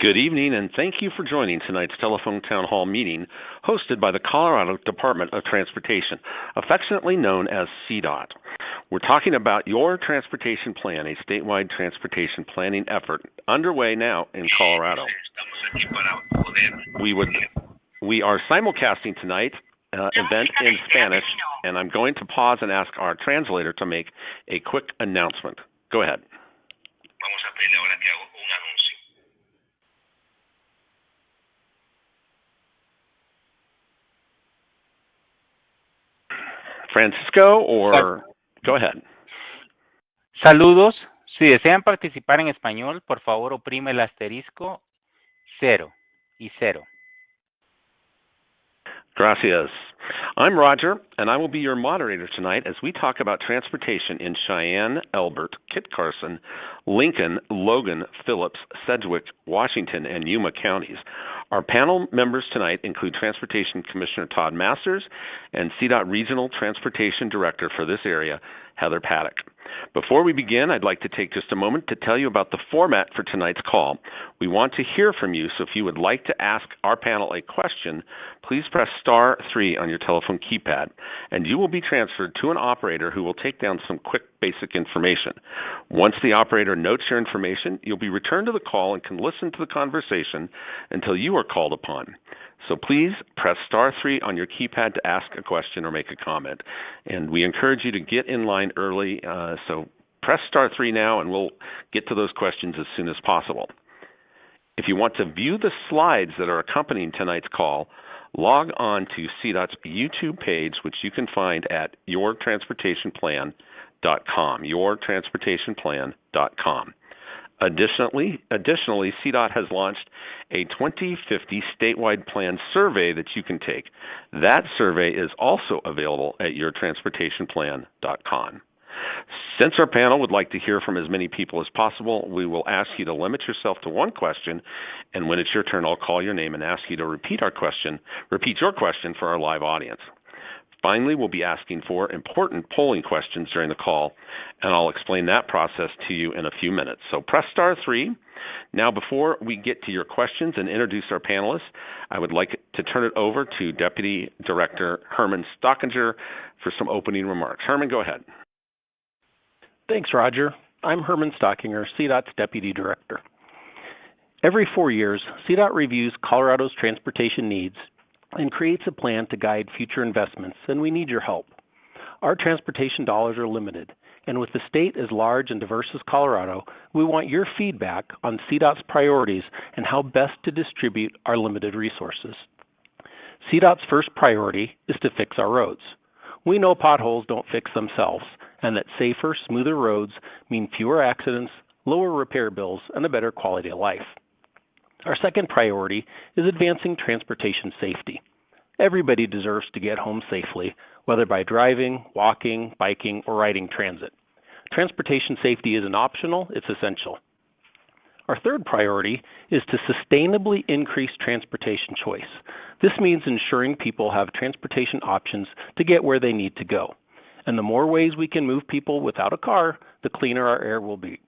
Good evening, and thank you for joining tonight's telephone town hall meeting hosted by the Colorado Department of Transportation, affectionately known as CDOT. We're talking about your transportation plan, a statewide transportation planning effort underway now in Colorado. We are simulcasting tonight's event in Spanish, and I'm going to pause and ask our translator to make a quick announcement. Go ahead. Vamos a pedirle ahora que haga un anuncio. Francisco, or go ahead. Saludos. Si desean participar en español, por favor oprime el asterisco 0 y 0. Gracias. I'm Roger, and I will be your moderator tonight as we talk about transportation in Cheyenne, Elbert, Kit Carson, Lincoln, Logan, Phillips, Sedgwick, Washington, and Yuma counties. Our panel members tonight include Transportation Commissioner Todd Masters and CDOT Regional Transportation Director for this area, Heather Paddock. Before we begin, I'd like to take just a moment to tell you about the format for tonight's call. We want to hear from you, so if you would like to ask our panel a question, please press star 3 on your telephone keypad, and you will be transferred to an operator who will take down some quick basic information. Once the operator notes your information, you'll be returned to the call and can listen to the conversation until you are called upon. So please press star 3 on your keypad to ask a question or make a comment. And we encourage you to get in line early, so press star 3 now and we'll get to those questions as soon as possible. If you want to view the slides that are accompanying tonight's call, log on to CDOT's YouTube page, which you can find at yourtransportationplan.com, yourtransportationplan.com. Additionally, CDOT has launched a 2050 statewide plan survey that you can take. That survey is also available at yourtransportationplan.com. Since our panel would like to hear from as many people as possible, we will ask you to limit yourself to one question, and when it's your turn, I'll call your name and ask you to repeat your question for our live audience. Finally, we'll be asking for important polling questions during the call, and I'll explain that process to you in a few minutes. So press star 3. Now, before we get to your questions and introduce our panelists, I would like to turn it over to Deputy Director Herman Stockinger for some opening remarks. Herman, go ahead. Thanks, Roger. I'm Herman Stockinger, CDOT's Deputy Director. Every 4 years, CDOT reviews Colorado's transportation needs and creates a plan to guide future investments, and we need your help. Our transportation dollars are limited, and with the state as large and diverse as Colorado, we want your feedback on CDOT's priorities and how best to distribute our limited resources. CDOT's first priority is to fix our roads. We know potholes don't fix themselves, and that safer, smoother roads mean fewer accidents, lower repair bills, and a better quality of life. Our second priority is advancing transportation safety. Everybody deserves to get home safely, whether by driving, walking, biking, or riding transit. Transportation safety isn't optional, it's essential. Our third priority is to sustainably increase transportation choice. This means ensuring people have transportation options to get where they need to go. And the more ways we can move people without a car, the cleaner our air will be.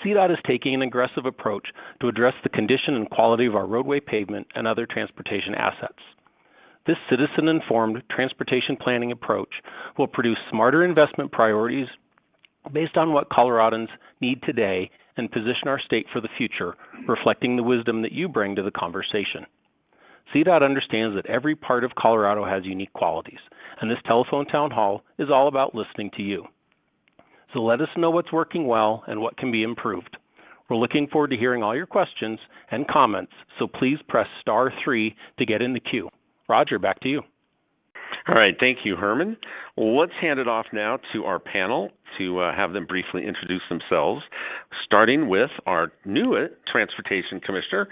CDOT is taking an aggressive approach to address the condition and quality of our roadway pavement and other transportation assets. This citizen-informed transportation planning approach will produce smarter investment priorities based on what Coloradans need today and position our state for the future, reflecting the wisdom that you bring to the conversation. CDOT understands that every part of Colorado has unique qualities, and this telephone town hall is all about listening to you. So let us know what's working well and what can be improved. We're looking forward to hearing all your questions and comments, so please press star 3 to get in the queue. Roger, back to you. All right, thank you, Herman. Well, let's hand it off now to our panel to have them briefly introduce themselves, starting with our new Transportation Commissioner,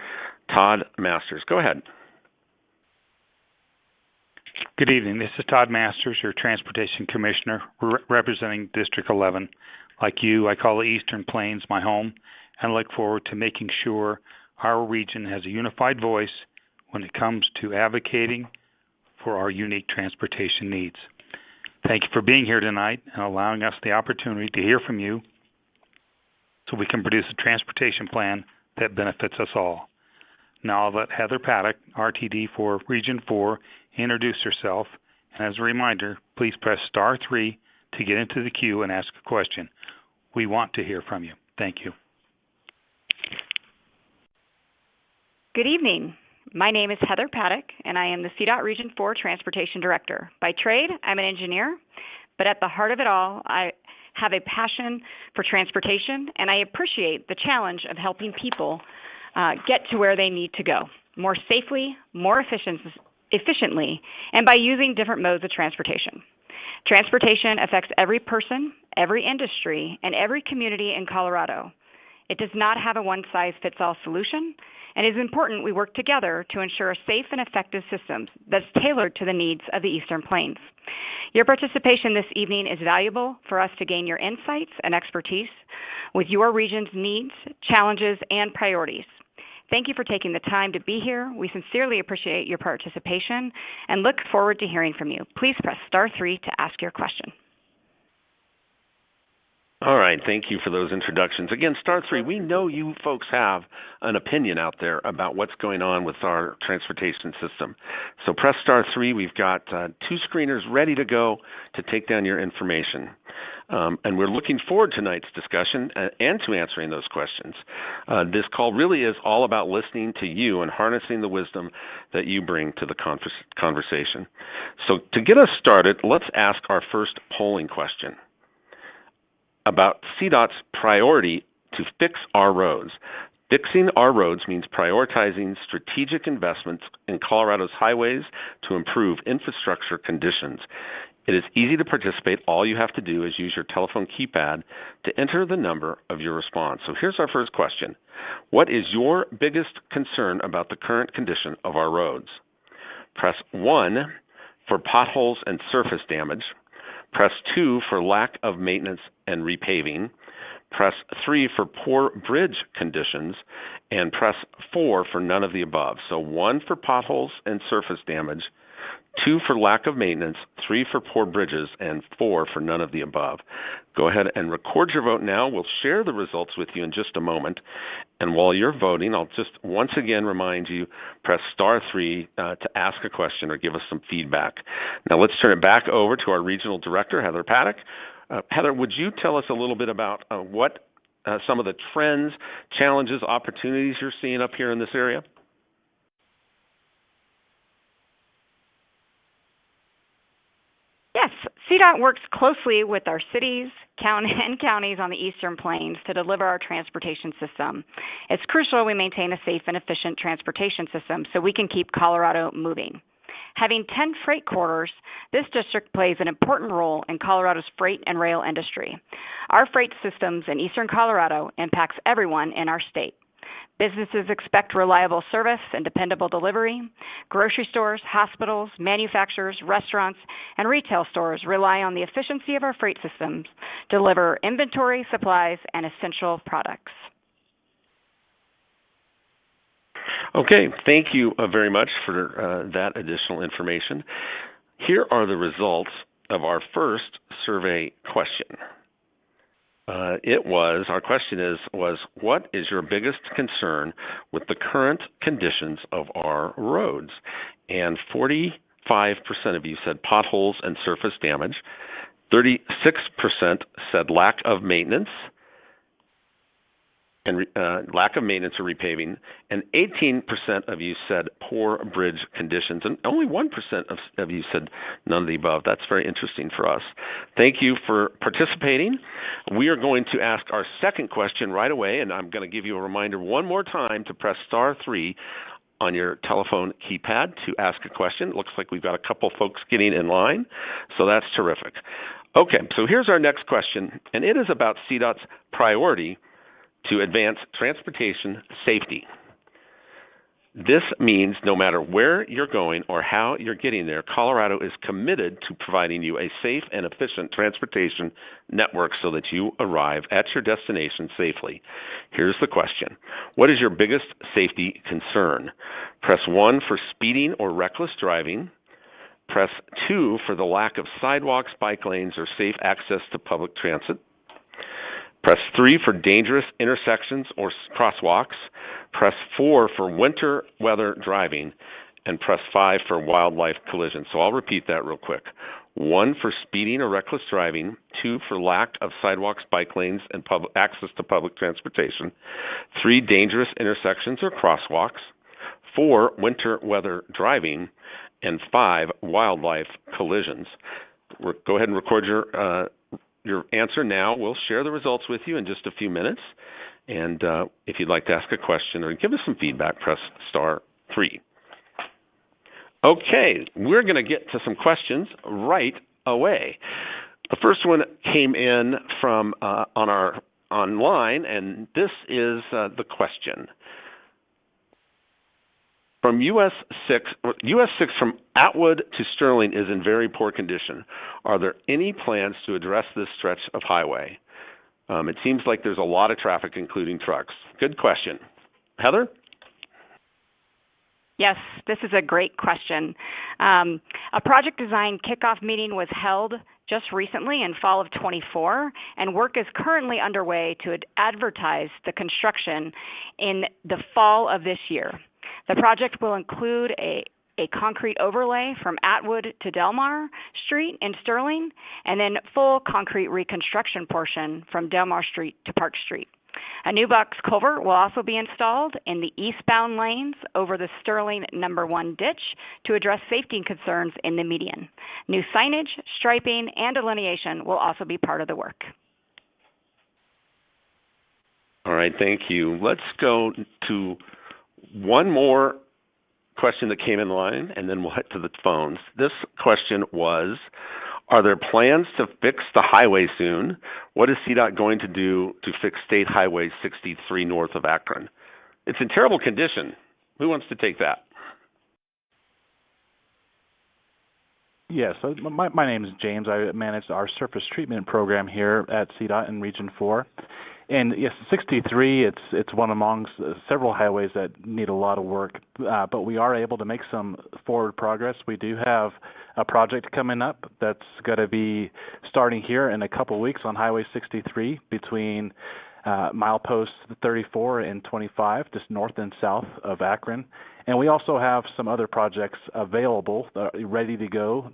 Todd Masters. Go ahead. Good evening. This is Todd Masters, your Transportation Commissioner, representing District 11. Like you, I call the Eastern Plains my home and look forward to making sure our region has a unified voice when it comes to advocating for our unique transportation needs. Thank you for being here tonight and allowing us the opportunity to hear from you so we can produce a transportation plan that benefits us all. Now I'll let Heather Paddock, RTD for Region 4, introduce herself. And as a reminder, please press star 3 to get into the queue and ask a question. We want to hear from you. Thank you. Good evening. My name is Heather Paddock, and I am the CDOT Region 4 Transportation Director. By trade, I'm an engineer, but at the heart of it all, I have a passion for transportation, and I appreciate the challenge of helping people get to where they need to go more safely, more efficiently, and by using different modes of transportation. Transportation affects every person, every industry, and every community in Colorado. It does not have a one-size-fits-all solution, and it is important we work together to ensure a safe and effective system that's tailored to the needs of the Eastern Plains. Your participation this evening is valuable for us to gain your insights and expertise with your region's needs, challenges, and priorities. Thank you for taking the time to be here. We sincerely appreciate your participation and look forward to hearing from you. Please press star 3 to ask your question. All right, thank you for those introductions. Again, star 3, we know you folks have an opinion out there about what's going on with our transportation system. So press star 3. We've got 2 screeners ready to go to take down your information. And we're looking forward to tonight's discussion and to answering those questions. This call really is all about listening to you and harnessing the wisdom that you bring to the conversation. So to get us started, let's ask our first polling question about CDOT's priority to fix our roads. Fixing our roads means prioritizing strategic investments in Colorado's highways to improve infrastructure conditions. It is easy to participate. All you have to do is use your telephone keypad to enter the number of your response. So here's our first question. What is your biggest concern about the current condition of our roads? Press 1 for potholes and surface damage. Press 2 for lack of maintenance and repaving. Press 3 for poor bridge conditions. And press 4 for none of the above. So 1 for potholes and surface damage, 2 for lack of maintenance, 3 for poor bridges, and 4 for none of the above. Go ahead and record your vote now. We'll share the results with you in just a moment. And while you're voting, I'll just once again remind you, press star 3 to ask a question or give us some feedback. Now let's turn it back over to our Regional Director, Heather Paddock. Heather, would you tell us a little bit about what some of the trends, challenges, opportunities you're seeing up here in this area? Yes, CDOT works closely with our cities, and counties on the Eastern Plains to deliver our transportation system. It's crucial we maintain a safe and efficient transportation system so we can keep Colorado moving. Having 10 freight corridors, this district plays an important role in Colorado's freight and rail industry. Our freight systems in Eastern Colorado impacts everyone in our state. Businesses expect reliable service and dependable delivery. Grocery stores, hospitals, manufacturers, restaurants, and retail stores rely on the efficiency of our freight systems to deliver inventory, supplies, and essential products. Okay, thank you very much for that additional information. Here are the results of our first survey question. Our question was, what is your biggest concern with the current conditions of our roads? And 45% of you said potholes and surface damage. 36% said lack of maintenance or repaving, and 18% of you said poor bridge conditions, and only 1% of you said none of the above. That's very interesting for us. Thank you for participating. We are going to ask our second question right away, and I'm going to give you a reminder one more time to press star 3 on your telephone keypad to ask a question. It looks like we've got a couple folks getting in line, so that's terrific. Okay, so here's our next question, and it is about CDOT's priority to advance transportation safety. This means no matter where you're going or how you're getting there, Colorado is committed to providing you a safe and efficient transportation network so that you arrive at your destination safely. Here's the question. What is your biggest safety concern? Press 1 for speeding or reckless driving. Press 2 for the lack of sidewalks, bike lanes, or safe access to public transit. Press 3 for dangerous intersections or crosswalks. Press 4 for winter weather driving. And press 5 for wildlife collisions. So I'll repeat that real quick. 1 for speeding or reckless driving. 2 for lack of sidewalks, bike lanes, and access to public transportation. 3, dangerous intersections or crosswalks. 4, winter weather driving. And 5, wildlife collisions. Go ahead and record your answer now. We'll share the results with you in just a few minutes. And if you'd like to ask a question or give us some feedback, press star 3. Okay, we're going to get to some questions right away. The first one came in from on our online, and this is the question. From US 6 from Atwood to Sterling is in very poor condition. Are there any plans to address this stretch of highway? It seems like there's a lot of traffic, including trucks. Good question. Heather? Yes, this is a great question. A project design kickoff meeting was held just recently in fall of 24, and work is currently underway to advertise the construction in the fall of this year. The project will include a concrete overlay from Atwood to Delmar Street in Sterling, and then full concrete reconstruction portion from Delmar Street to Park Street. A new box culvert will also be installed in the eastbound lanes over the Sterling number 1 ditch to address safety concerns in the median. New signage, striping, and delineation will also be part of the work. All right, thank you. Let's go to one more question that came in line, and then we'll head to the phones. This question was, are there plans to fix the highway soon? What is CDOT going to do to fix State Highway 63 north of Akron? It's in terrible condition. Who wants to take that? Yes, my name is James. I manage our surface treatment program here at CDOT in Region 4. And yes, 63, it's one among several highways that need a lot of work, but we are able to make some forward progress. We do have a project coming up that's going to be starting here in a couple weeks on Highway 63 between mileposts 34 and 25, just north and south of Akron. And we also have some other projects available, ready to go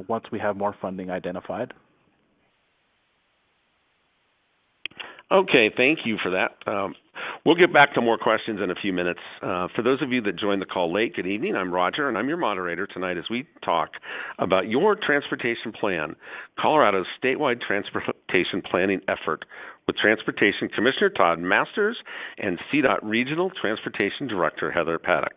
once we have more funding identified. Okay, thank you for that. We'll get back to more questions in a few minutes. For those of you that joined the call late, good evening. I'm Roger, and I'm your moderator tonight as we talk about your transportation plan, Colorado's statewide transportation planning effort with Transportation Commissioner Todd Masters and CDOT Regional Transportation Director Heather Paddock.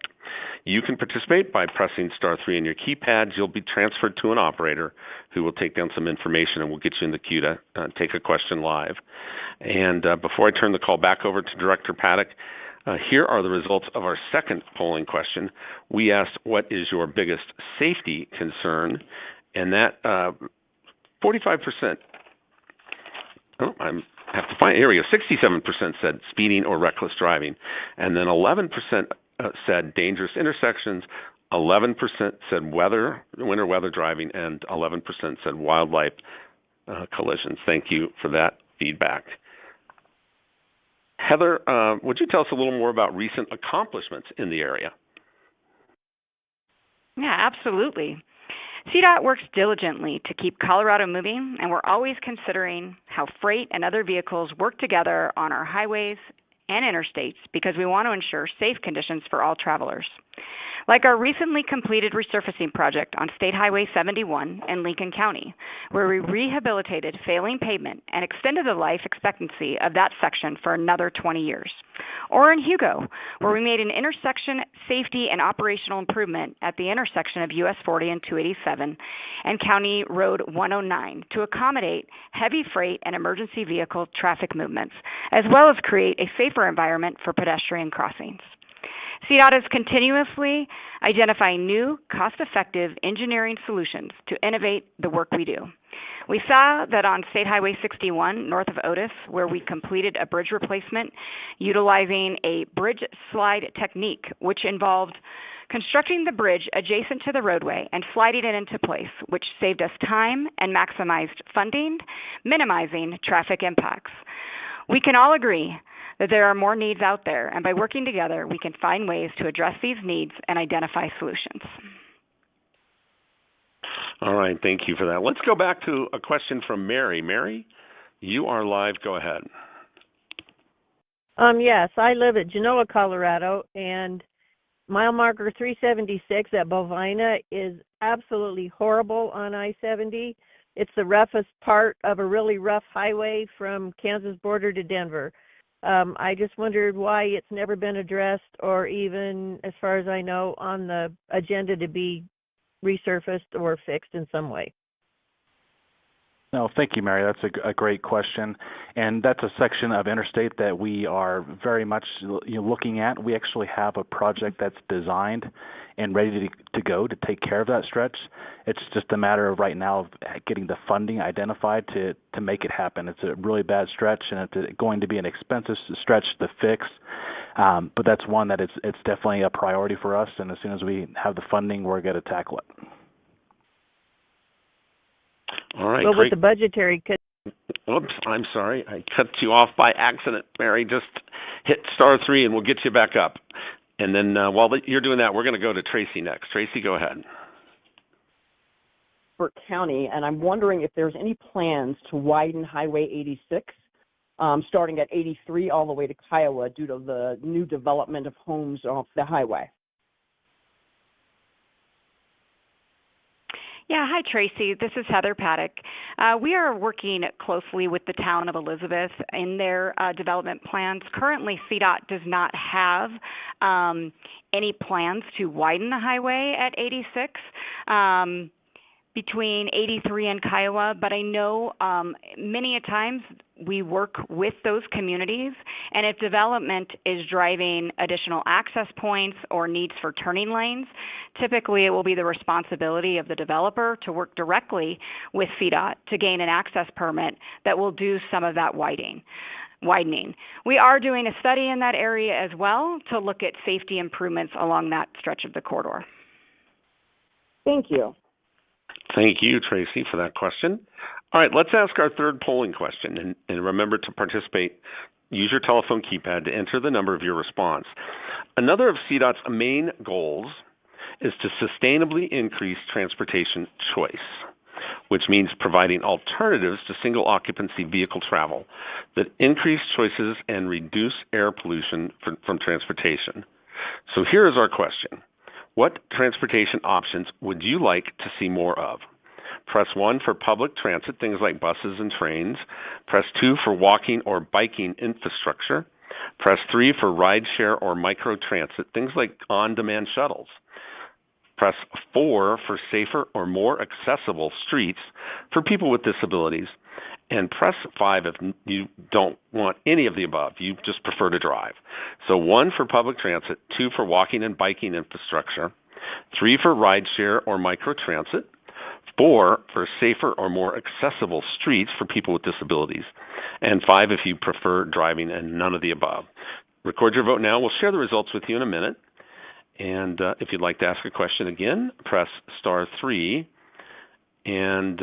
You can participate by pressing star 3 on your keypads. You'll be transferred to an operator who will take down some information, and we'll get you in the queue to take a question live. And before I turn the call back over to Director Paddock, here are the results of our second polling question. We asked, what is your biggest safety concern? And that 45%, I have to find it. Here we go. 67% said speeding or reckless driving. And then 11% said dangerous intersections, 11% said winter weather driving, and 11% said wildlife collisions. Thank you for that feedback. Heather, would you tell us a little more about recent accomplishments in the area? Yeah, absolutely. CDOT works diligently to keep Colorado moving, and we're always considering how freight and other vehicles work together on our highways and interstates because we want to ensure safe conditions for all travelers. Like our recently completed resurfacing project on State Highway 71 in Lincoln County, where we rehabilitated failing pavement and extended the life expectancy of that section for another 20 years. Or in Hugo, where we made an intersection safety and operational improvement at the intersection of US 40 and 287 and County Road 109 to accommodate heavy freight and emergency vehicle traffic movements, as well as create a safer environment for pedestrian crossings. CDOT is continuously identifying new, cost-effective engineering solutions to innovate the work we do. We saw that on State Highway 61 north of Otis, where we completed a bridge replacement utilizing a bridge slide technique, which involved constructing the bridge adjacent to the roadway and sliding it into place, which saved us time and maximized funding, minimizing traffic impacts. We can all agree that there are more needs out there, and by working together, we can find ways to address these needs and identify solutions. All right, thank you for that. Let's go back to a question from Mary. Mary, you are live. Go ahead. Yes, I live at Genoa, Colorado, and mile marker 376 at Bovina is absolutely horrible on I-70. It's the roughest part of a really rough highway from Kansas border to Denver. I just wondered why it's never been addressed or even, as far as I know, on the agenda to be resurfaced or fixed in some way. No, thank you, Mary. That's a great question, and that's a section of interstate that we are very much looking at. We actually have a project that's designed and ready to go to take care of that stretch. It's just a matter of right now of getting the funding identified to make it happen. It's a really bad stretch, and it's going to be an expensive stretch to fix. But that's one that it's definitely a priority for us, and as soon as we have the funding, we're going to tackle it. All right, well, great. With the budgetary... Oops, I'm sorry. I cut you off by accident, Mary. Just hit *3 and we'll get you back up. And then while you're doing that, we're going to go to Tracy next. Tracy, go ahead. Elbert County, and I'm wondering if there's any plans to widen Highway 86, starting at 83 all the way to Kiowa due to the new development of homes off the highway. Yeah, hi, Tracy. This is Heather Paddock. We are working closely with the town of Elizabeth in their development plans. Currently, CDOT does not have any plans to widen the highway at 86 between 83 and Kiowa, but I know many a times we work with those communities, and if development is driving additional access points or needs for turning lanes, typically it will be the responsibility of the developer to work directly with CDOT to gain an access permit that will do some of that widening. We are doing a study in that area as well to look at safety improvements along that stretch of the corridor. Thank you. Thank you, Tracy, for that question. All right, let's ask our third polling question. And remember to participate. Use your telephone keypad to enter the number of your response. Another of CDOT's main goals is to sustainably increase transportation choice, which means providing alternatives to single-occupancy vehicle travel that increase choices and reduce air pollution from transportation. So here is our question. What transportation options would you like to see more of? Press 1 for public transit, things like buses and trains. Press 2 for walking or biking infrastructure. Press 3 for rideshare or microtransit, things like on-demand shuttles. Press 4 for safer or more accessible streets for people with disabilities. And press 5 if you don't want any of the above. You just prefer to drive. So 1 for public transit, 2 for walking and biking infrastructure, 3 for rideshare or microtransit, 4 for safer or more accessible streets for people with disabilities, and 5 if you prefer driving and none of the above. Record your vote now. We'll share the results with you in a minute. And if you'd like to ask a question again, press *3. And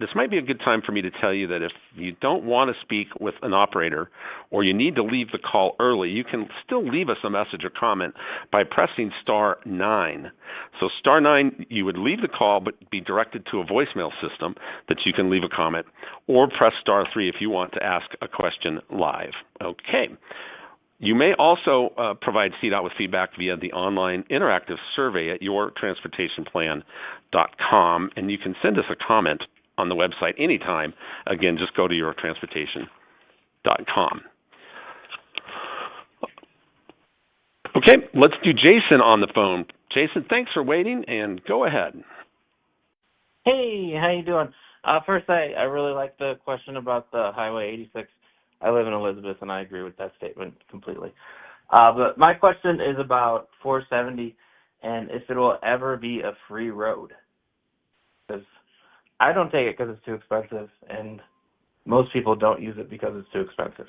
this might be a good time for me to tell you that if you don't want to speak with an operator or you need to leave the call early, you can still leave us a message or comment by pressing *9. So *9, you would leave the call but be directed to a voicemail system that you can leave a comment, or press *3 if you want to ask a question live. Okay. You may also provide CDOT with feedback via the online interactive survey at yourtransportationplan.com, and you can send us a comment on the website anytime. Again, just go to yourtransportation.com. Okay, let's do Jason on the phone. Jason, thanks for waiting, and go ahead. Hey, how you doing? First, I really like the question about the Highway 86. I live in Elizabeth, and I agree with that statement completely. But my question is about 470 and if it will ever be a free road. Because I don't take it because it's too expensive, and most people don't use it because it's too expensive.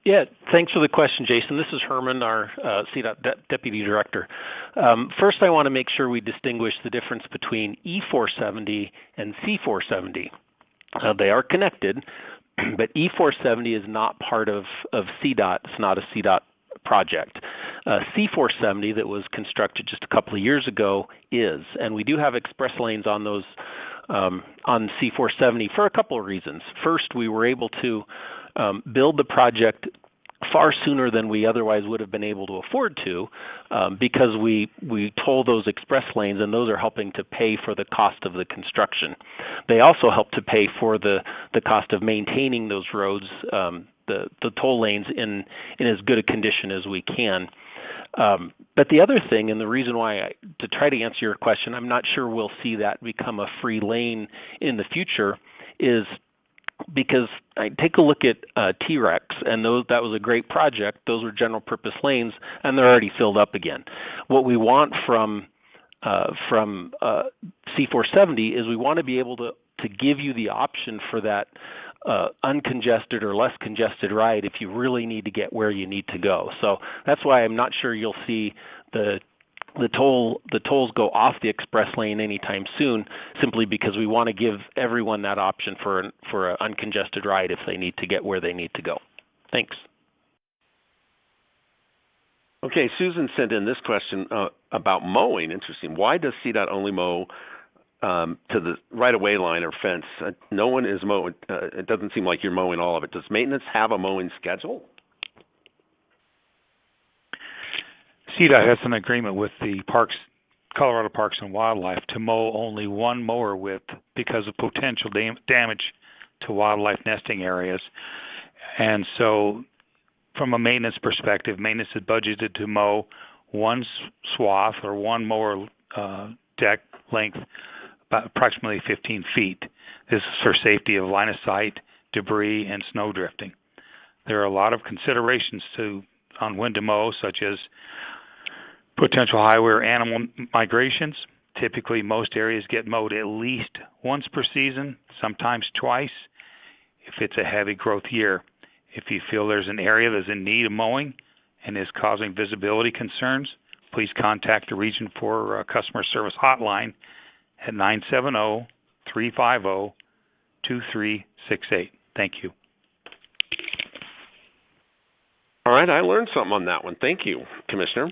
Yeah, thanks for the question, Jason. This is Herman, our CDOT Deputy Director. First, I want to make sure we distinguish the difference between E470 and C470. They are connected, but E470 is not part of CDOT. It's not a CDOT project. C470 that was constructed just a couple of years ago is, and we do have express lanes on those on C470 for a couple of reasons. First, we were able to build the project far sooner than we otherwise would have been able to afford to, because we toll those express lanes, and those are helping to pay for the cost of the construction. They also help to pay for the cost of maintaining those roads, the toll lanes in as good a condition as we can. But the other thing, and the reason why, to try to answer your question, I'm not sure we'll see that become a free lane in the future, is because I take a look at T-Rex, and that was a great project. Those were general purpose lanes, and they're already filled up again. What we want from C470 is we want to be able to give you the option for that uncongested or less congested ride if you really need to get where you need to go. So that's why I'm not sure you'll see the tolls go off the express lane anytime soon, simply because we want to give everyone that option for an uncongested ride if they need to get where they need to go. Thanks. Okay, Susan sent in this question about mowing. Interesting. Why does CDOT only mow to the right-of-way line or fence? No one is mowing. It doesn't seem like you're mowing all of it. Does maintenance have a mowing schedule? CDOT has an agreement with the Colorado Parks and Wildlife to mow only one mower width because of potential damage to wildlife nesting areas. And so from a maintenance perspective, maintenance is budgeted to mow one swath or one mower deck length about approximately 15 feet. This is for safety of line of sight, debris, and snow drifting. There are a lot of considerations on when to mow, such as potential highway or animal migrations. Typically, most areas get mowed at least once per season, sometimes twice, if it's a heavy growth year. If you feel there's an area that's in need of mowing and is causing visibility concerns, please contact the Region 4 Customer Service Hotline at 970-350-2368. Thank you. All right, I learned something on that one. Thank you, Commissioner.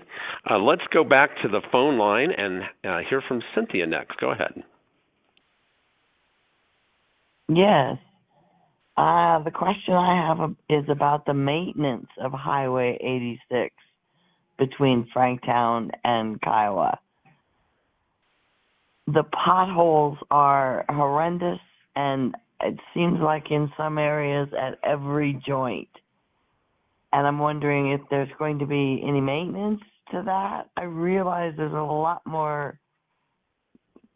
Let's go back to the phone line and hear from Cynthia next. Go ahead. Yes. The question I have is about the maintenance of Highway 86 between Franktown and Kiowa. The potholes are horrendous, and it seems like in some areas at every joint. And I'm wondering if there's going to be any maintenance to that. I realize there's a lot more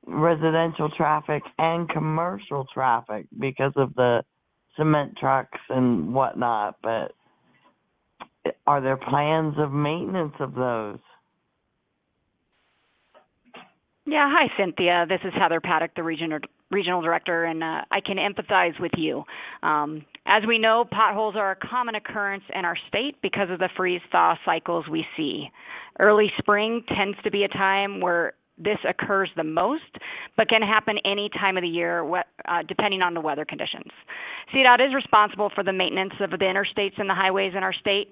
residential traffic and commercial traffic because of the cement trucks and whatnot, but are there plans of maintenance of those? Yeah, hi, Cynthia. This is Heather Paddock, the regional director, and I can empathize with you. As we know, potholes are a common occurrence in our state because of the freeze-thaw cycles we see. Early spring tends to be a time where this occurs the most, but can happen any time of the year, depending on the weather conditions. CDOT is responsible for the maintenance of the interstates and the highways in our state.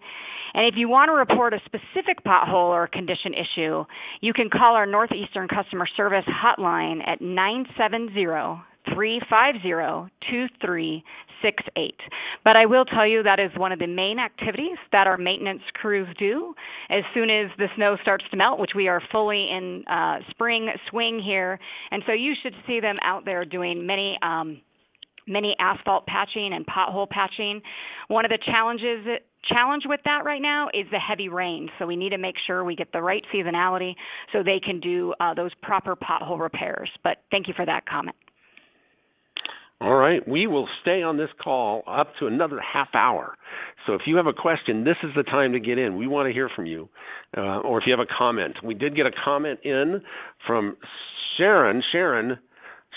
And if you want to report a specific pothole or condition issue, you can call our Northeastern Customer Service hotline at 970-350-2368. But I will tell you that is one of the main activities that our maintenance crews do as soon as the snow starts to melt, which we are fully in spring swing here. And so you should see them out there doing many asphalt patching and pothole patching. One of the challenge with that right now is the heavy rain. So we need to make sure we get the right seasonality so they can do those proper pothole repairs. But thank you for that comment. All right, we will stay on this call up to another half hour. So if you have a question, this is the time to get in. We want to hear from you. Or if you have a comment. We did get a comment in from Sharon. Sharon,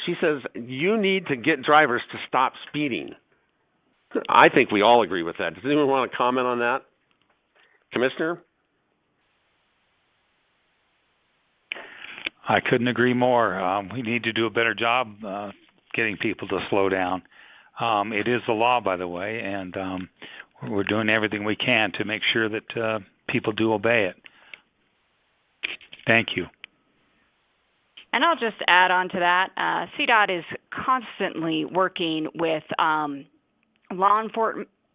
she says, you need to get drivers to stop speeding. I think we all agree with that. Does anyone want to comment on that? Commissioner? I couldn't agree more. We need to do a better job getting people to slow down. It is the law, by the way, and we're doing everything we can to make sure that people do obey it. Thank you. And I'll just add on to that. CDOT is constantly working with law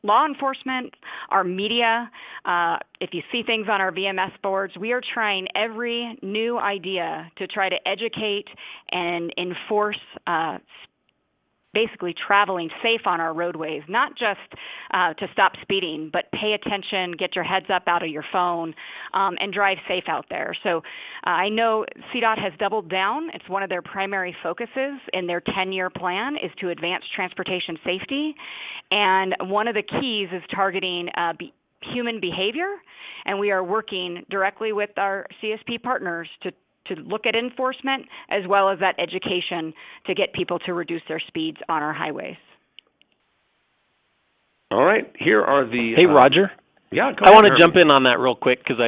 enforcement, our media. If you see things on our VMS boards, we are trying every new idea to try to educate and enforce basically traveling safe on our roadways, not just to stop speeding, but pay attention, get your heads up out of your phone, and drive safe out there. So I know CDOT has doubled down. It's one of their primary focuses in their 10-year plan is to advance transportation safety. And one of the keys is targeting human behavior. And we are working directly with our CSP partners to look at enforcement as well as that education to get people to reduce their speeds on our highways. All right, here are the... Hey, Roger. Yeah, go I ahead, want to Herman. jump in on that real quick because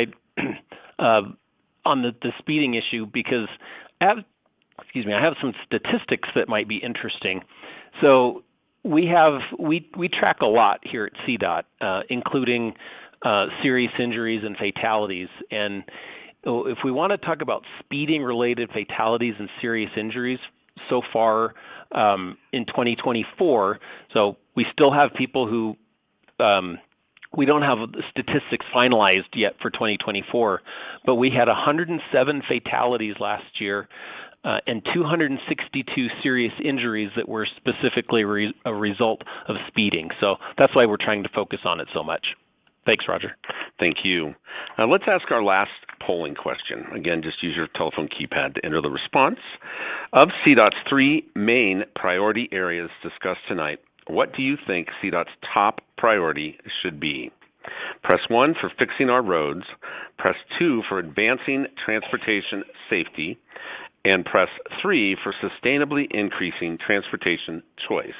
on the speeding issue, because I have some statistics that might be interesting. So we track a lot here at CDOT, including serious injuries and fatalities. And if we want to talk about speeding-related fatalities and serious injuries, so far in 2024, so we still have people who we don't have the statistics finalized yet for 2024, but we had 107 fatalities last year and 262 serious injuries that were specifically a result of speeding. So that's why we're trying to focus on it so much. Thanks, Roger. Thank you. Let's ask our last polling question. Again, just use your telephone keypad to enter the response. Of CDOT's three main priority areas discussed tonight, what do you think CDOT's top priority should be? Press 1 for fixing our roads, press 2 for advancing transportation safety, and press 3 for sustainably increasing transportation choice.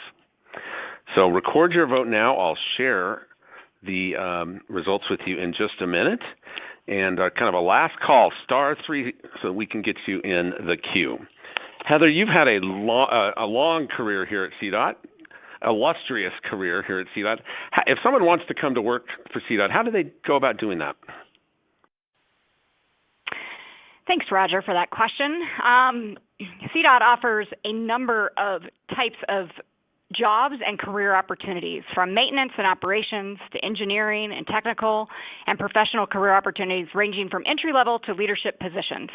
So record your vote now. I'll share the results with you in just a minute. And kind of a last call, *3, so we can get you in the queue. Heather, you've had a long career here at CDOT, illustrious career here at CDOT. If someone wants to come to work for CDOT, how do they go about doing that? Thanks, Roger, for that question. CDOT offers a number of types of jobs and career opportunities, from maintenance and operations to engineering and technical and professional career opportunities ranging from entry-level to leadership positions.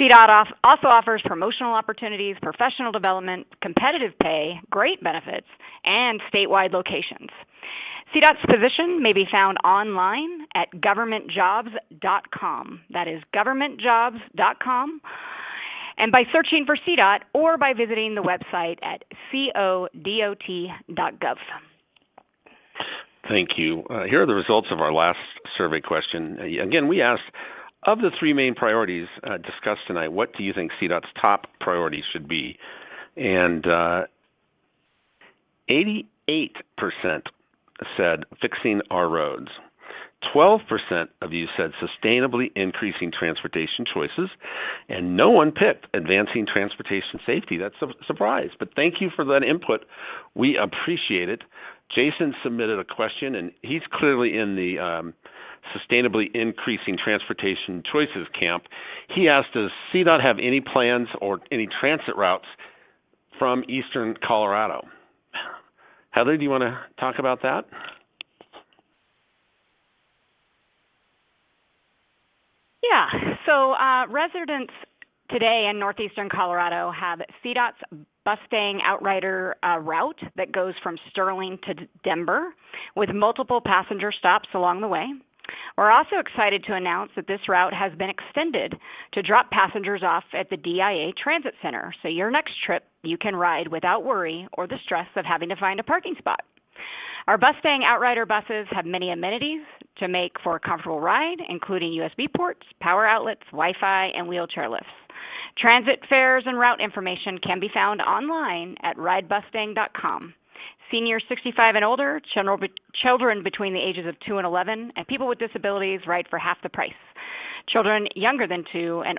CDOT also offers promotional opportunities, professional development, competitive pay, great benefits, and statewide locations. CDOT's position may be found online at governmentjobs.com. That is governmentjobs.com. And by searching for CDOT or by visiting the website at codot.gov. Thank you. Here are the results of our last survey question. Again, we asked, of the three main priorities discussed tonight, what do you think CDOT's top priority should be? And 88% said fixing our roads. 12% of you said sustainably increasing transportation choices, and no one picked advancing transportation safety. That's a surprise, but thank you for that input. We appreciate it. Jason submitted a question, and he's clearly in the sustainably increasing transportation choices camp. He asked, does CDOT have any plans or any transit routes from eastern Colorado? Heather, do you want to talk about that? Yeah, so residents today in northeastern Colorado have CDOT's Mustang Outrider route that goes from Sterling to Denver with multiple passenger stops along the way. We're also excited to announce that this route has been extended to drop passengers off at the DIA Transit Center. So your next trip, you can ride without worry or the stress of having to find a parking spot. Our Mustang Outrider buses have many amenities to make for a comfortable ride, including USB ports, power outlets, Wi-Fi, and wheelchair lifts. Transit fares and route information can be found online at ridemustang.com. Seniors 65 and older, children between the ages of 2 and 11, and people with disabilities ride for half the price. Children younger than 2 and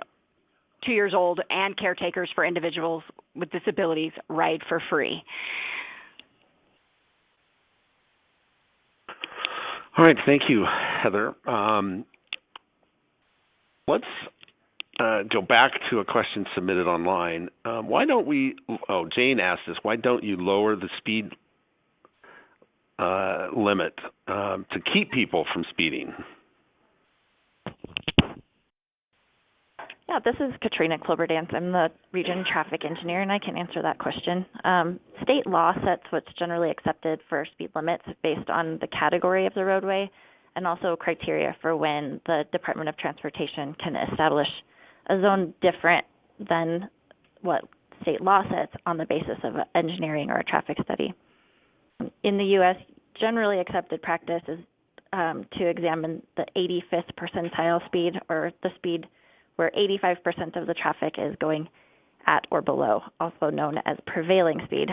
2 years old and caretakers for individuals with disabilities ride for free. All right, thank you, Heather. Let's go back to a question submitted online. Why don't we, Jane asked us, why don't you lower the speed limit to keep people from speeding? Yeah, this is Katrina Cloberdance. I'm the region traffic engineer, and I can answer that question. State law sets what's generally accepted for speed limits based on the category of the roadway and also criteria for when the Department of Transportation can establish a zone different than what state law sets on the basis of an engineering or a traffic study. In the U.S., generally accepted practice is to examine the 85th percentile speed, or the speed where 85% of the traffic is going at or below, also known as prevailing speed,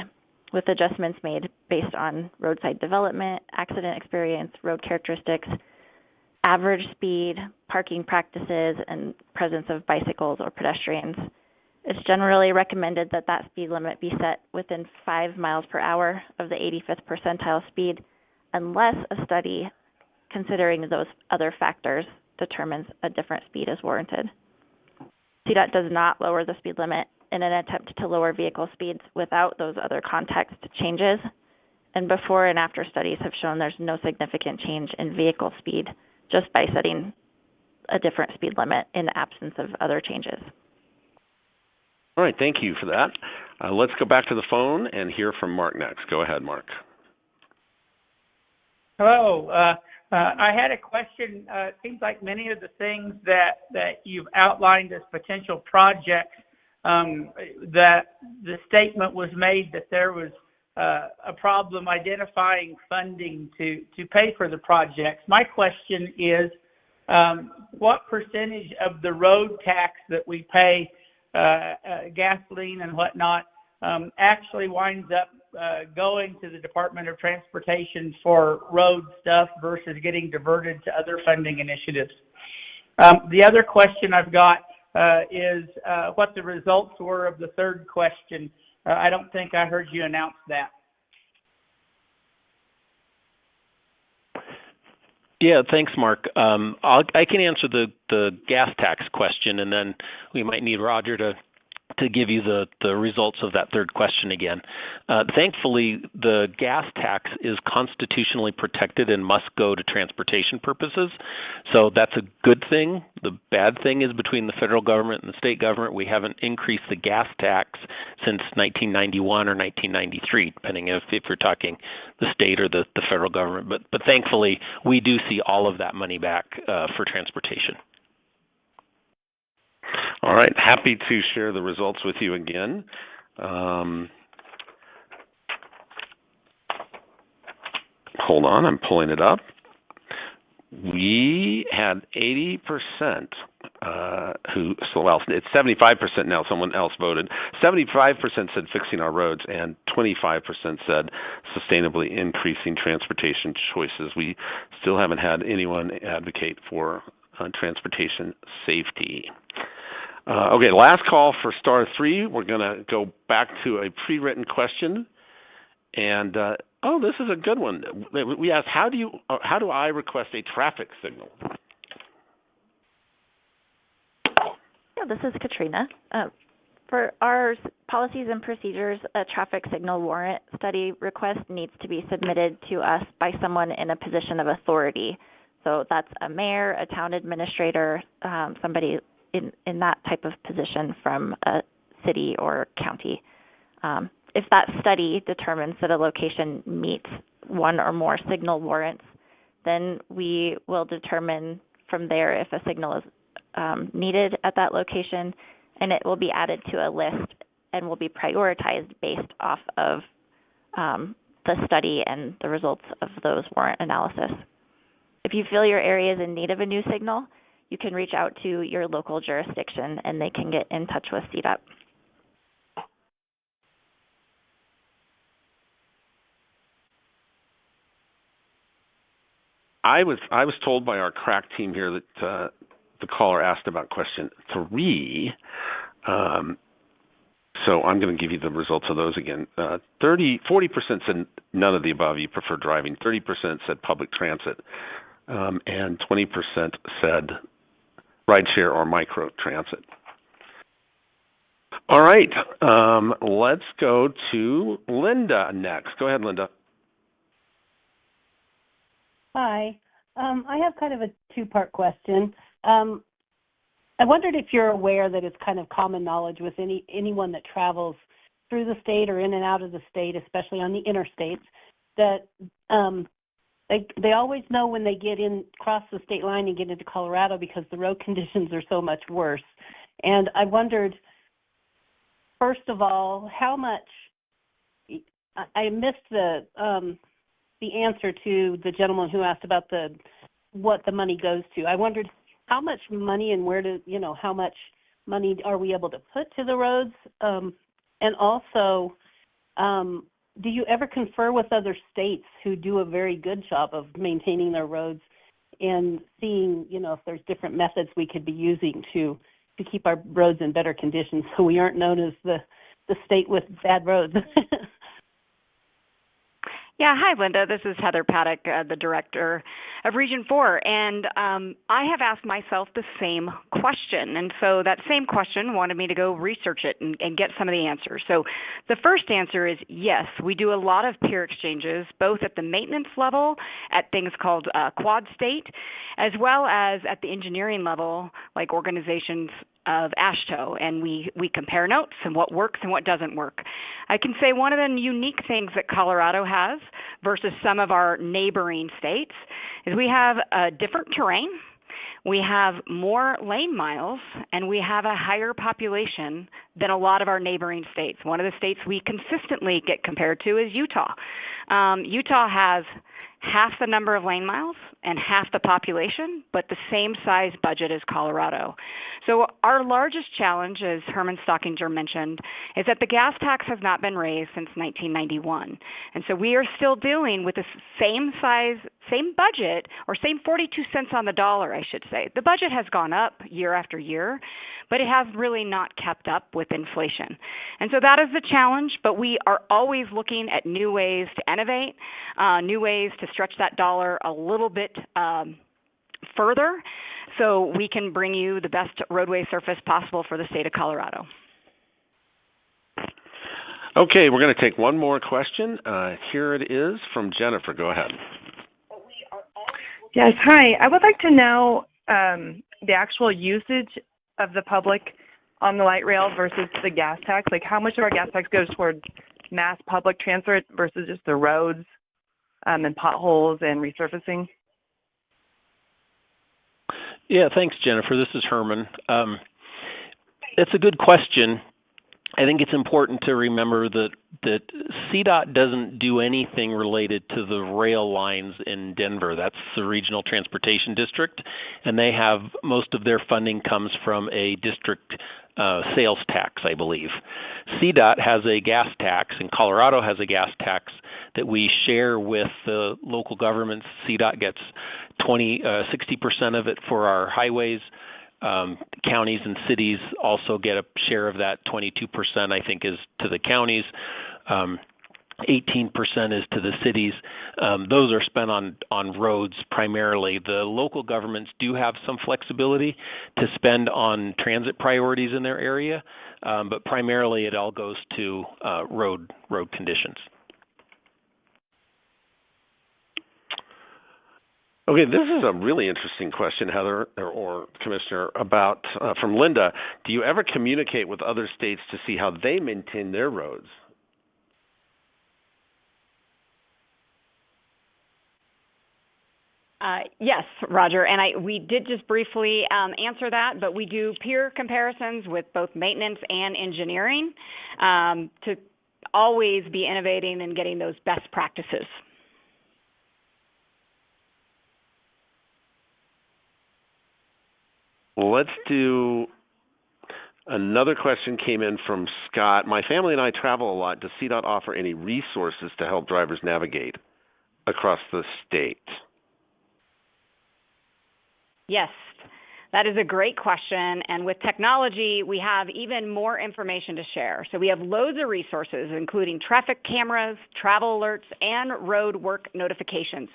with adjustments made based on roadside development, accident experience, road characteristics, average speed, parking practices, and presence of bicycles or pedestrians. It's generally recommended that that speed limit be set within 5 miles per hour of the 85th percentile speed, unless a study considering those other factors determines a different speed is warranted. CDOT does not lower the speed limit in an attempt to lower vehicle speeds without those other context changes, and before and after studies have shown there's no significant change in vehicle speed just by setting a different speed limit in the absence of other changes. All right, thank you for that. Let's go back to the phone and hear from Mark next. Go ahead, Mark. Hello. I had a question. It seems like many of the things that you've outlined as potential projects, that the statement was made that there was a problem identifying funding to pay for the projects. My question is, what percentage of the road tax that we pay, gasoline and whatnot, actually winds up going to the Department of Transportation for road stuff versus getting diverted to other funding initiatives? The other question I've got is what the results were of the third question. I don't think I heard you announce that. Yeah, thanks, Mark. I can answer the gas tax question, and then we might need Roger to give you the results of that third question again. Thankfully, the gas tax is constitutionally protected and must go to transportation purposes, so that's a good thing. The bad thing is between the federal government and the state government, we haven't increased the gas tax since 1991 or 1993, depending if you're talking the state or the federal government. But thankfully, we do see all of that money back for transportation. All right, happy to share the results with you again. Hold on, I'm pulling it up. We had 80% it's 75% now, someone else voted. 75% said fixing our roads, and 25% said sustainably increasing transportation choices. We still haven't had anyone advocate for transportation safety. Okay, last call for star 3. We're going to go back to a pre-written question. And, this is a good one. We asked, how do I request a traffic signal? Yeah, this is Katrina. For our policies and procedures, a traffic signal warrant study request needs to be submitted to us by someone in a position of authority. So that's a mayor, a town administrator, somebody in that type of position from a city or county. If that study determines that a location meets one or more signal warrants, then we will determine from there if a signal is needed at that location, and it will be added to a list and will be prioritized based off of the study and the results of those warrant analysis. If you feel your area is in need of a new signal, you can reach out to your local jurisdiction and they can get in touch with CDOT. I was told by our crack team here that the caller asked about question 3. So I'm going to give you the results of those again. 40% said none of the above, you prefer driving. 30% said public transit. And 20% said rideshare or micro transit. All right, let's go to Linda next. Go ahead, Linda. Hi. I have kind of a two-part question. I wondered if you're aware that it's kind of common knowledge with anyone that travels through the state or in and out of the state, especially on the interstates, that they always know when they get in, cross the state line and get into Colorado because the road conditions are so much worse. And I wondered, first of all, how much I missed the answer to the gentleman who asked about what the money goes to. I wondered how much money and how much money are we able to put to the roads? And also, do you ever confer with other states who do a very good job of maintaining their roads and seeing, if there's different methods we could be using to keep our roads in better condition so we aren't known as the state with bad roads? Yeah, hi, Linda. This is Heather Paddock, the director of Region 4, and I have asked myself the same question, and so that same question wanted me to go research it and get some of the answers. So the first answer is yes, we do a lot of peer exchanges, both at the maintenance level, at things called Quad State, as well as at the engineering level, like organizations of AASHTO, and we compare notes and what works and what doesn't work. I can say one of the unique things that Colorado has versus some of our neighboring states is we have a different terrain, we have more lane miles, and we have a higher population than a lot of our neighboring states. One of the states we consistently get compared to is Utah. Utah has half the number of lane miles and half the population, but the same size budget as Colorado. So our largest challenge, as Herman Stockinger mentioned, is that the gas tax has not been raised since 1991. And so we are still dealing with the same budget, or same 42 cents on the dollar, I should say. The budget has gone up year after year, but it has really not kept up with inflation. And so that is the challenge, but we are always looking at new ways to innovate, new ways to stretch that dollar a little bit further so we can bring you the best roadway surface possible for the state of Colorado. Okay, we're going to take one more question. Here it is from Jennifer. Go ahead. Yes, hi. I would like to know the actual usage of the public on the light rail versus the gas tax. Like how much of our gas tax goes towards mass public transit versus just the roads and potholes and resurfacing? Yeah, thanks, Jennifer. This is Herman. It's a good question. I think it's important to remember that CDOT doesn't do anything related to the rail lines in Denver. That's the Regional Transportation District, and they have most of their funding comes from a district sales tax, I believe. CDOT has a gas tax, and Colorado has a gas tax that we share with the local governments. CDOT gets 60% of it for our highways. Counties and cities also get a share of that. 22%, I think, is to the counties. 18% is to the cities. Those are spent on roads primarily. The local governments do have some flexibility to spend on transit priorities in their area, but primarily it all goes to road conditions. Okay, this is a really interesting question, Heather or Commissioner, about from Linda. Do you ever communicate with other states to see how they maintain their roads? Yes, Roger, and we did just briefly answer that, but we do peer comparisons with both maintenance and engineering to always be innovating and getting those best practices. Let's do another question came in from Scott. My family and I travel a lot. Does CDOT offer any resources to help drivers navigate across the state? Yes. That is a great question, and with technology, we have even more information to share. So we have loads of resources, including traffic cameras, travel alerts, and road work notifications,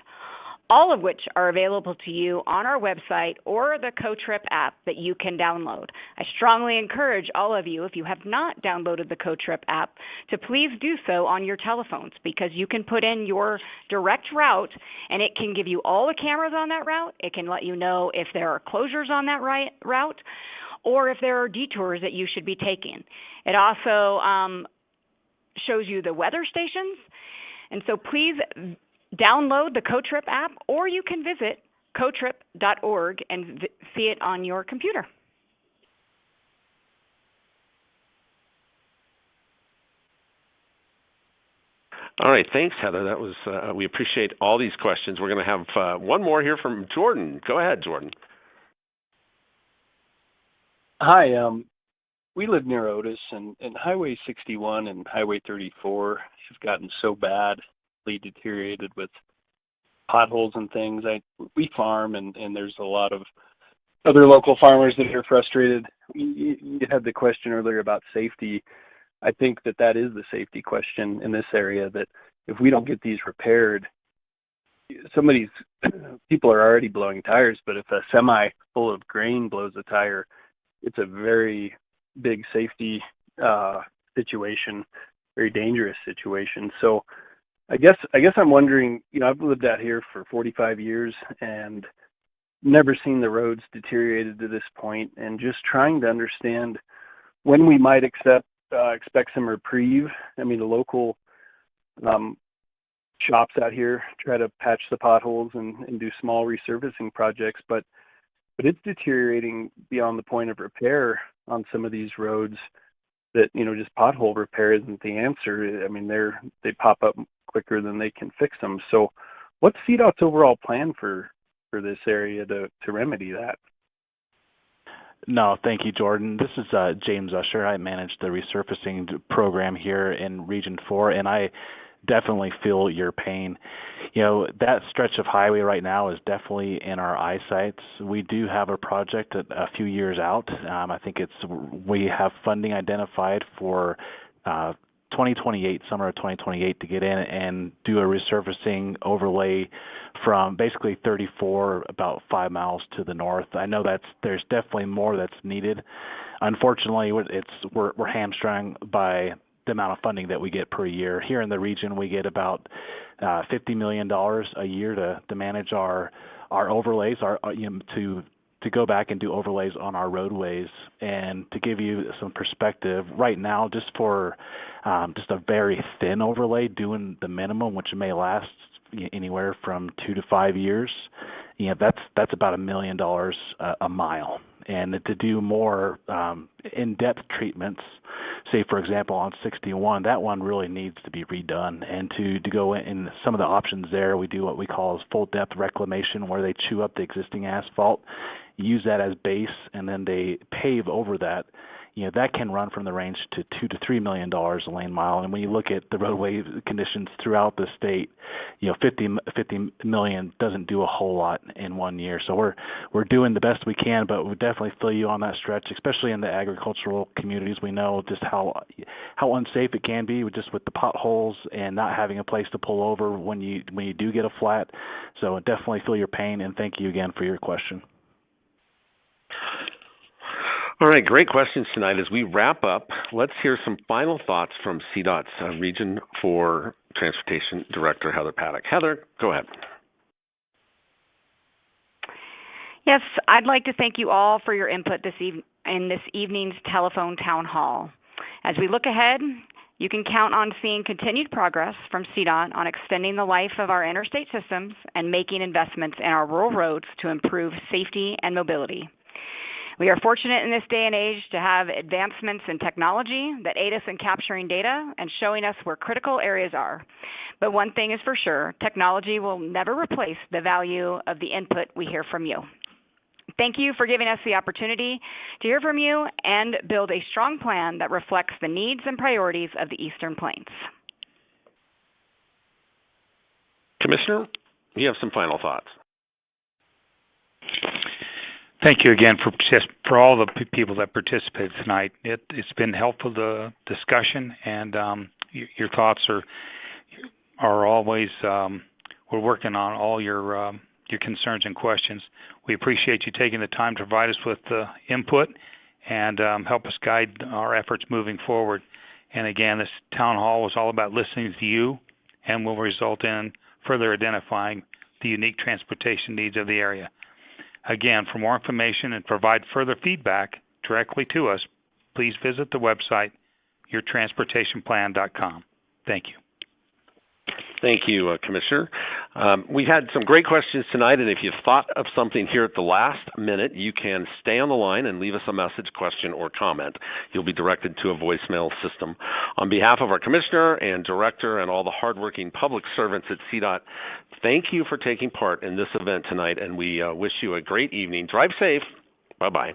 all of which are available to you on our website or the CoTrip app that you can download. I strongly encourage all of you, if you have not downloaded the CoTrip app, to please do so on your telephones, because you can put in your direct route and it can give you all the cameras on that route. It can let you know if there are closures on that route or if there are detours that you should be taking. It also shows you the weather stations. And so please download the CoTrip app, or you can visit cotrip.org and see it on your computer. All right, thanks, Heather. That was we appreciate all these questions. We're going to have one more here from Jordan. Go ahead, Jordan. Hi, we live near Otis, and Highway 61 and Highway 34 have gotten so badly deteriorated with potholes and things. We farm, and there's a lot of other local farmers that are frustrated. You had the question earlier about safety. I think that is the safety question in this area, that if we don't get these repaired, some of these people are already blowing tires, but if a semi full of grain blows a tire, it's a very big safety situation, very dangerous situation. So I guess I'm wondering, I've lived out here for 45 years and never seen the roads deteriorated to this point, and just trying to understand when we might expect some reprieve. I mean, the local shops out here try to patch the potholes and do small resurfacing projects, but it's deteriorating beyond the point of repair on some of these roads that, just pothole repair isn't the answer. I mean, they pop up quicker than they can fix them. So what's CDOT's overall plan for this area to remedy that? No, thank you, Jordan. This is James Usher. I manage the resurfacing program here in Region 4, and I definitely feel your pain. That stretch of highway right now is definitely in our eyesights. We do have a project a few years out. I think we have funding identified for 2028, summer of 2028, to get in and do a resurfacing overlay from basically 34 about 5 miles to the north. I know there's definitely more that's needed. Unfortunately, we're hamstrung by the amount of funding that we get per year. Here in the region, we get about $50 million a year to manage our overlays, to go back and do overlays on our roadways. And to give you some perspective, right now, just for just a very thin overlay, doing the minimum, which may last anywhere from 2 to 5 years, that's about $1 million a mile. And to do more in-depth treatments, say, for example, on 61, that one really needs to be redone. And to go in some of the options there, we do what we call full-depth reclamation, where they chew up the existing asphalt, use that as base, and then they pave over that. That can run from the range to $2 to $3 million a lane mile. And when you look at the roadway conditions throughout the state, $50 million doesn't do a whole lot in 1 year. So we're doing the best we can, but we definitely feel you on that stretch, especially in the agricultural communities. We know just how unsafe it can be with the potholes and not having a place to pull over when you do get a flat. So definitely feel your pain, and thank you again for your question. All right, great questions tonight. As we wrap up, let's hear some final thoughts from CDOT's Region 4 Transportation Director, Heather Paddock. Heather, go ahead. Yes, I'd like to thank you all for your input in this evening's telephone town hall. As we look ahead, you can count on seeing continued progress from CDOT on extending the life of our interstate systems and making investments in our rural roads to improve safety and mobility. We are fortunate in this day and age to have advancements in technology that aid us in capturing data and showing us where critical areas are. But one thing is for sure, technology will never replace the value of the input we hear from you. Thank you for giving us the opportunity to hear from you and build a strong plan that reflects the needs and priorities of the Eastern Plains. Commissioner, you have some final thoughts. Thank you again for all the people that participated tonight. It's been helpful the discussion, and your thoughts are always we're working on all your concerns and questions. We appreciate you taking the time to provide us with input and help us guide our efforts moving forward. And again, this town hall was all about listening to you and will result in further identifying the unique transportation needs of the area. Again, for more information and provide further feedback directly to us, please visit the website, yourtransportationplan.com. Thank you. Thank you, Commissioner. We had some great questions tonight, and if you've thought of something here at the last minute, you can stay on the line and leave us a message, question, or comment. You'll be directed to a voicemail system. On behalf of our Commissioner and Director and all the hardworking public servants at CDOT, thank you for taking part in this event tonight, and we wish you a great evening. Drive safe. Bye-bye.